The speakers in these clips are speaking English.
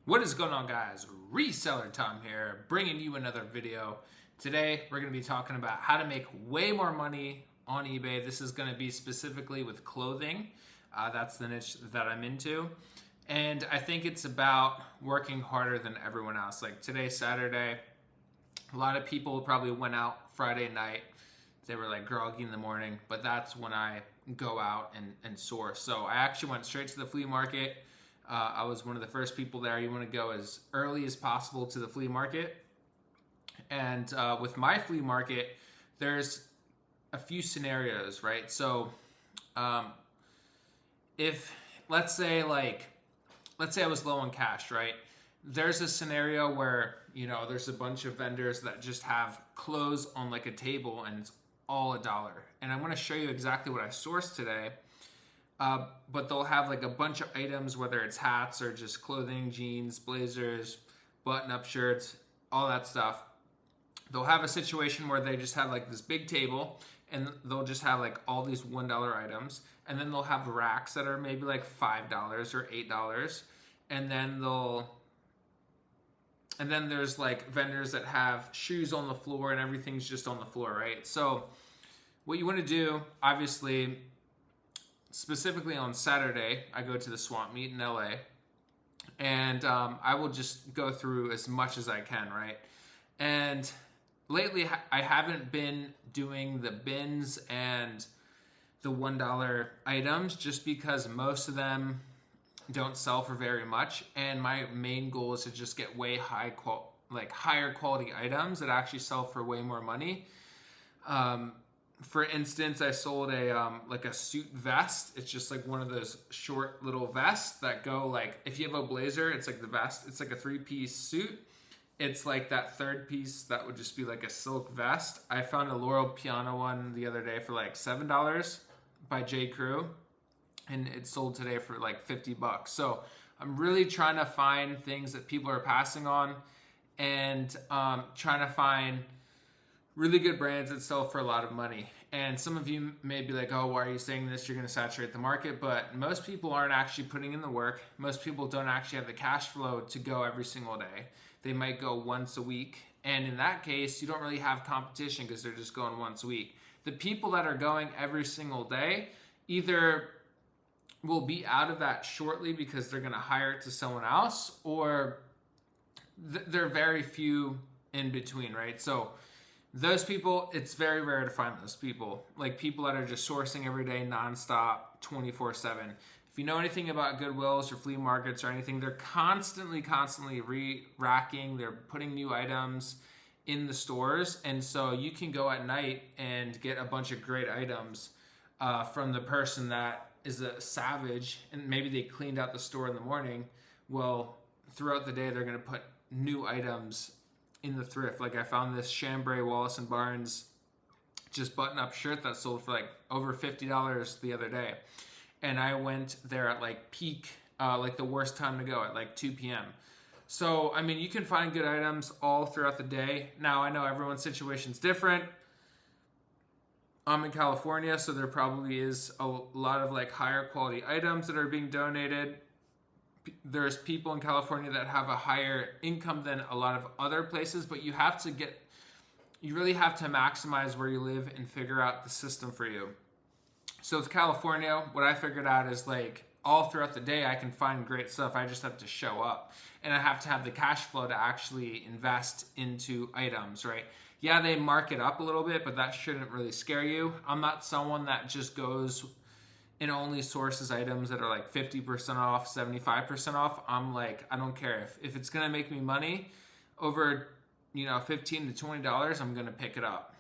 What is going on, guys? Resellertom here, bringing you another video. Today, we're going to be talking about how to make way more money on eBay. This is going to be specifically with clothing. That's the niche that I'm into. And I think it's about working harder than everyone else. Like today's Saturday, a lot of people probably went out Friday night. They were like groggy in the morning, but that's when I go out and source. So I actually went straight to the flea market. I was one of the first people there. You want to go as early as possible to the flea market. And with my flea market, there's a few scenarios, right? So if let's say I was low on cash, right? There's a scenario where, there's a bunch of vendors that just have clothes on like a table and it's all $1. And I'm going to show you exactly what I sourced today. But they'll have like a bunch of items, whether it's hats or just clothing, jeans, blazers, button-up shirts, all that stuff. They'll have a situation where they just have like this big table and they'll just have like all these $1 items. And then they'll have racks that are maybe like $5 or $8. And then there's like vendors that have shoes on the floor and everything's just on the floor, right? So what you want to do, obviously, specifically on Saturday, I go to the swap meet in LA, and I will just go through as much as I can, right? And lately, I haven't been doing the bins and the $1 items just because most of them don't sell for very much, and my main goal is to just get higher quality items that actually sell for way more money. For instance, I sold a suit vest. It's just like one of those short little vests that go like, if you have a blazer, it's like the vest. It's like a 3-piece suit. It's like that third piece that would just be like a silk vest. I found a Laurel Piana one the other day for like $7 by J. Crew, and it sold today for like $50. So I'm really trying to find things that people are passing on, and trying to find really good brands that sell for a lot of money. And some of you may be like, oh, why are you saying this? You're going to saturate the market. But most people aren't actually putting in the work. Most people don't actually have the cash flow to go every single day. They might go once a week. And in that case, you don't really have competition because they're just going once a week. The people that are going every single day either will be out of that shortly because they're going to hire it to someone else, or there are very few in between, right? So those people, it's very rare to find those people. Like people that are just sourcing every day, nonstop, 24/7. If you know anything about Goodwills or flea markets or anything, they're constantly re-racking. They're putting new items in the stores. And so you can go at night and get a bunch of great items from the person that is a savage, and maybe they cleaned out the store in the morning. Well, throughout the day, they're going to put new items in the thrift. Like I found this chambray Wallace & Barnes just button-up shirt that sold for like over $50 the other day. And I went there at like peak, like the worst time to go at like 2 p.m. So, I mean, you can find good items all throughout the day. Now, I know everyone's situation's different. I'm in California, so there probably is a lot of like higher quality items that are being donated. There's people in California that have a higher income than a lot of other places, but you really have to maximize where you live and figure out the system for you. So with California, what I figured out is like all throughout the day, I can find great stuff. I just have to show up, and I have to have the cash flow to actually invest into items, right? Yeah, they mark it up a little bit, but that shouldn't really scare you. I'm not someone that just goes and only sources items that are like 50% off, 75% off. I'm like, I don't care. If it's going to make me money over, $15 to $20, I'm going to pick it up.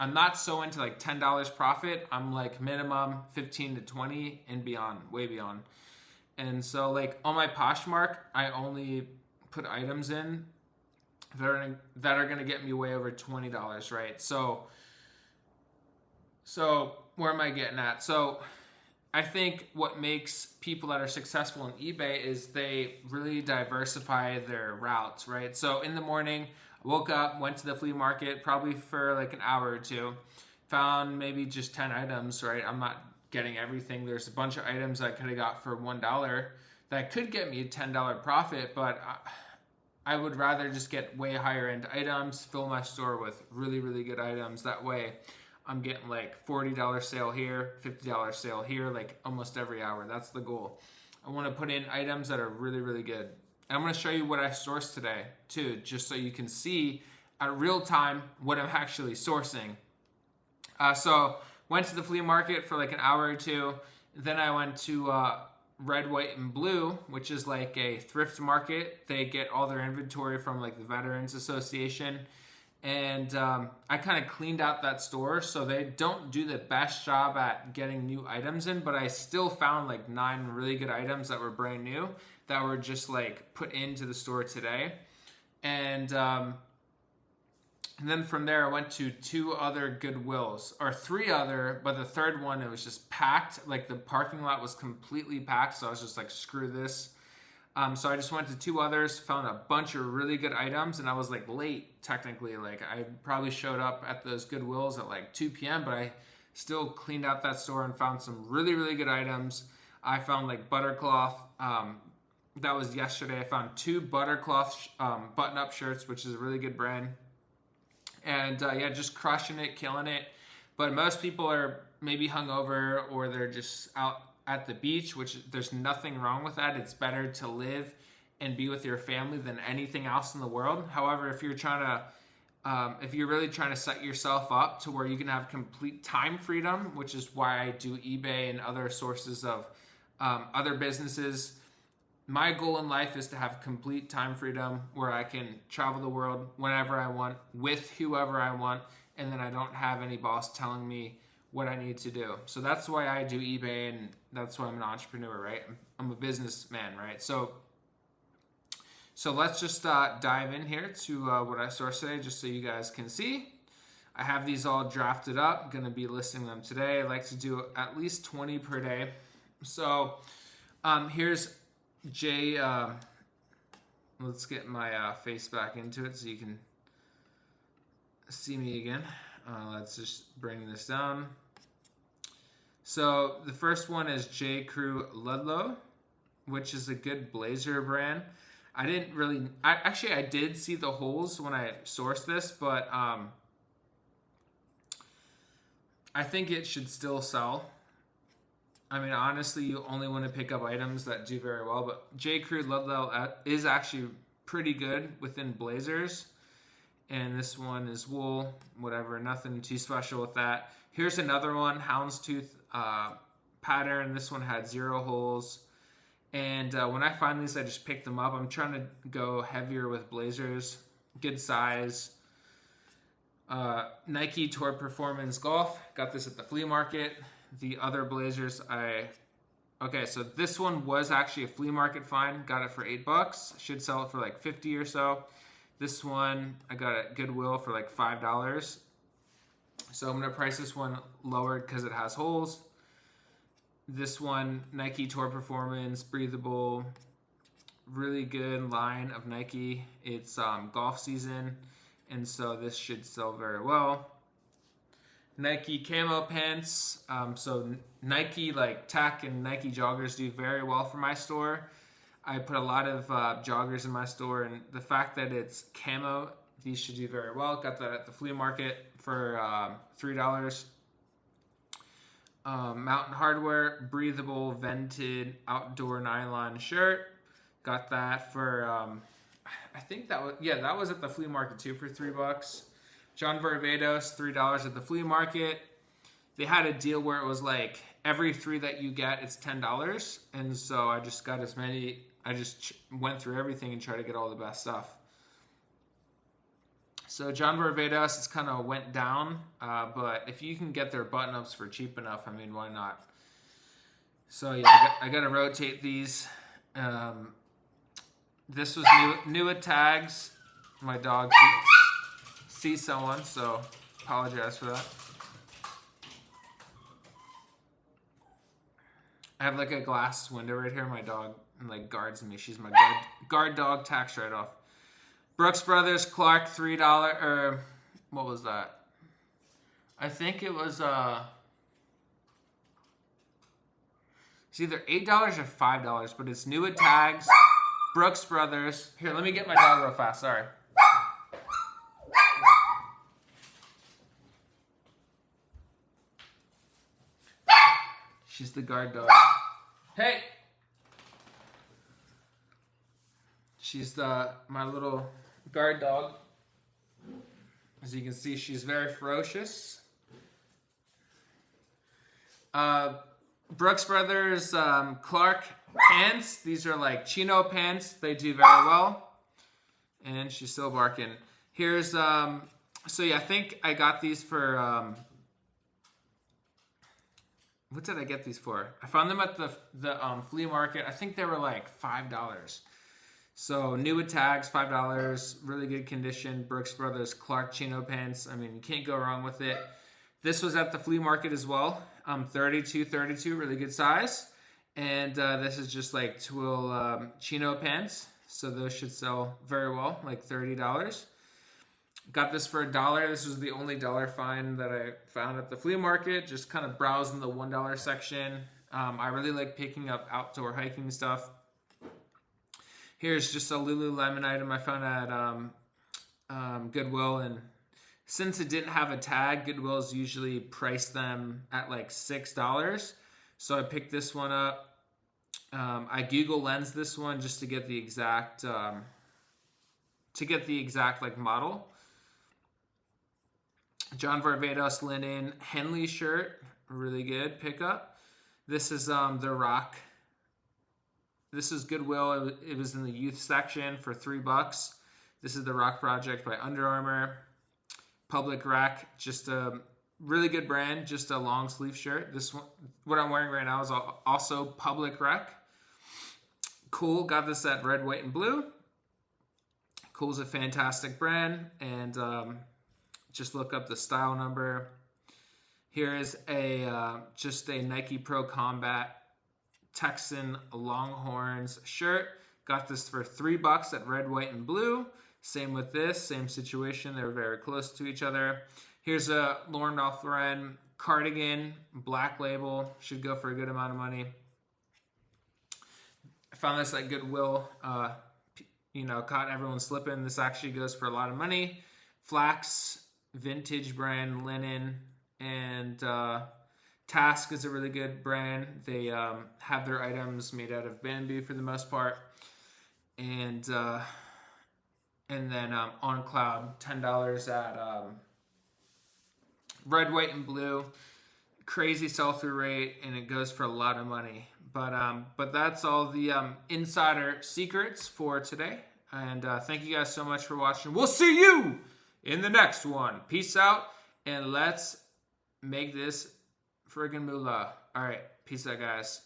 I'm not so into like $10 profit. I'm like minimum 15 to 20 and beyond, way beyond. And so like on my Poshmark, I only put items in that are going to get me way over $20, right? So where am I getting at? So I think what makes people that are successful on eBay is they really diversify their routes, right? So in the morning, I woke up, went to the flea market probably for like an hour or two, found maybe just 10 items, right? I'm not getting everything. There's a bunch of items I could have got for $1 that could get me a $10 profit, but I would rather just get way higher end items, fill my store with really, really good items. That way I'm getting like $40 sale here, $50 sale here, like almost every hour. That's the goal. I want to put in items that are really, really good. And I'm going to show you what I sourced today too, just so you can see at real time what I'm actually sourcing. So went to the flea market for like an hour or two. Then I went to Red, White, and Blue, which is like a thrift market. They get all their inventory from like the Veterans Association. And I kind of cleaned out that store, so they don't do the best job at getting new items in, but I still found like 9 really good items that were brand new that were just like put into the store today. And then from there I went to 2 other Goodwills, or 3 other, but the third one, it was just packed. Like the parking lot was completely packed, so I was just like, screw this. So I just went to 2 others, found a bunch of really good items, and I was like late technically. Like I probably showed up at those Goodwills at like 2 p.m., but I still cleaned out that store and found some really, really good items. I found like Buttercloth. That was yesterday. I found 2 Buttercloth button-up shirts, which is a really good brand. And yeah, just crushing it, killing it. But most people are maybe hungover, or they're just out at the beach, which there's nothing wrong with that. It's better to live and be with your family than anything else in the world. However, if you're really trying to set yourself up to where you can have complete time freedom, which is why I do eBay and other sources of other businesses. My goal in life is to have complete time freedom where I can travel the world whenever I want, with whoever I want, and then I don't have any boss telling me what I need to do. So that's why I do eBay, and that's why I'm an entrepreneur, right? I'm a businessman, right? So let's just dive in here to what I sourced today, just so you guys can see. I have these all drafted up. I'm going to be listing them today. I like to do at least 20 per day. So here's Jay. Let's get my face back into it so you can see me again. Let's just bring this down. So the first one is J. Crew Ludlow, which is a good blazer brand. I did see the holes when I sourced this, but I think it should still sell. I mean, honestly, you only want to pick up items that do very well, but J. Crew Ludlow is actually pretty good within blazers. And this one is wool, whatever, nothing too special with that. Here's another one, houndstooth pattern. This one had 0 holes. And when I find these, I just pick them up. I'm trying to go heavier with blazers, good size. Nike Tour Performance Golf, got this at the flea market. The other blazers, so this one was actually a flea market find. Got it for $8. Should sell it for like 50 or so. This one I got at Goodwill for like $5. So I'm going to price this one lower because it has holes. This one, Nike Tour Performance, breathable, really good line of Nike. It's golf season, and so this should sell very well. Nike camo pants. So Nike like tech and Nike joggers do very well for my store. I put a lot of joggers in my store, and the fact that it's camo, these should do very well. Got that at the flea market for $3. Mountain Hardware, breathable, vented, outdoor nylon shirt. Got that for, I think that was at the flea market too for $3. John Barbados, $3 at the flea market. They had a deal where it was like every 3 that you get, it's $10. And so I just got as many. I just went through everything and tried to get all the best stuff. So John Barbados, it's kind of went down, but if you can get their button-ups for cheap enough, I mean, why not? So yeah, I got to rotate these. This was new at tags. My dog sees someone, so apologize for that. I have like a glass window right here. My dog like guards me. She's my guard dog. Tax write-off. Brooks Brothers Clark, $3, or what was that? I think it was It's either $8 or $5, but it's new at tags. Brooks Brothers. Here, let me get my dog real fast. Sorry. She's the guard dog. Hey! She's my little guard dog. As you can see, she's very ferocious. Brooks Brothers Clark pants. These are like chino pants. They do very well. And she's still barking. Here's, so yeah, I think I got these for, what did I get these for? I found them at the flea market. I think they were like $5. So new with tags, $5. Really good condition. Brooks Brothers Clark chino pants. I mean, you can't go wrong with it. This was at the flea market as well. 32, really good size. And this is just like twill chino pants. So those should sell very well, like $30. Got this for $1. This was the only dollar find that I found at the flea market. Just kind of browsing the $1 section. I really like picking up outdoor hiking stuff. Here's just a Lululemon item I found at Goodwill, and since it didn't have a tag, Goodwill's usually price them at like $6. So I picked this one up. I Google Lens this one just to get the exact like model. John Varvatos linen Henley shirt, really good pickup. This is The Rock. This is Goodwill. It was in the youth section for $3. This is The Rock Project by Under Armour. Public Rec, just a really good brand, just a long sleeve shirt. This one, what I'm wearing right now, is also Public Rec. Cool, got this at Red, White, and Blue. Cool's a fantastic brand, and just look up the style number. Here is just a Nike Pro Combat Texan Longhorns shirt. Got this for $3 at Red, White, and Blue. Same with this, same situation. They're very close to each other. Here's a Lauren Ralph Lauren cardigan, black label. Should go for a good amount of money. I found this at Goodwill. Caught everyone slipping. This actually goes for a lot of money. Flax, vintage brand, linen, and Task is a really good brand. They have their items made out of bamboo for the most part. And then On Cloud, $10 at Red, White, and Blue. Crazy sell-through rate, and it goes for a lot of money. But that's all the insider secrets for today. And thank you guys so much for watching. We'll see you in the next one. Peace out, and let's make this friggin' moolah. All right, peace out, guys.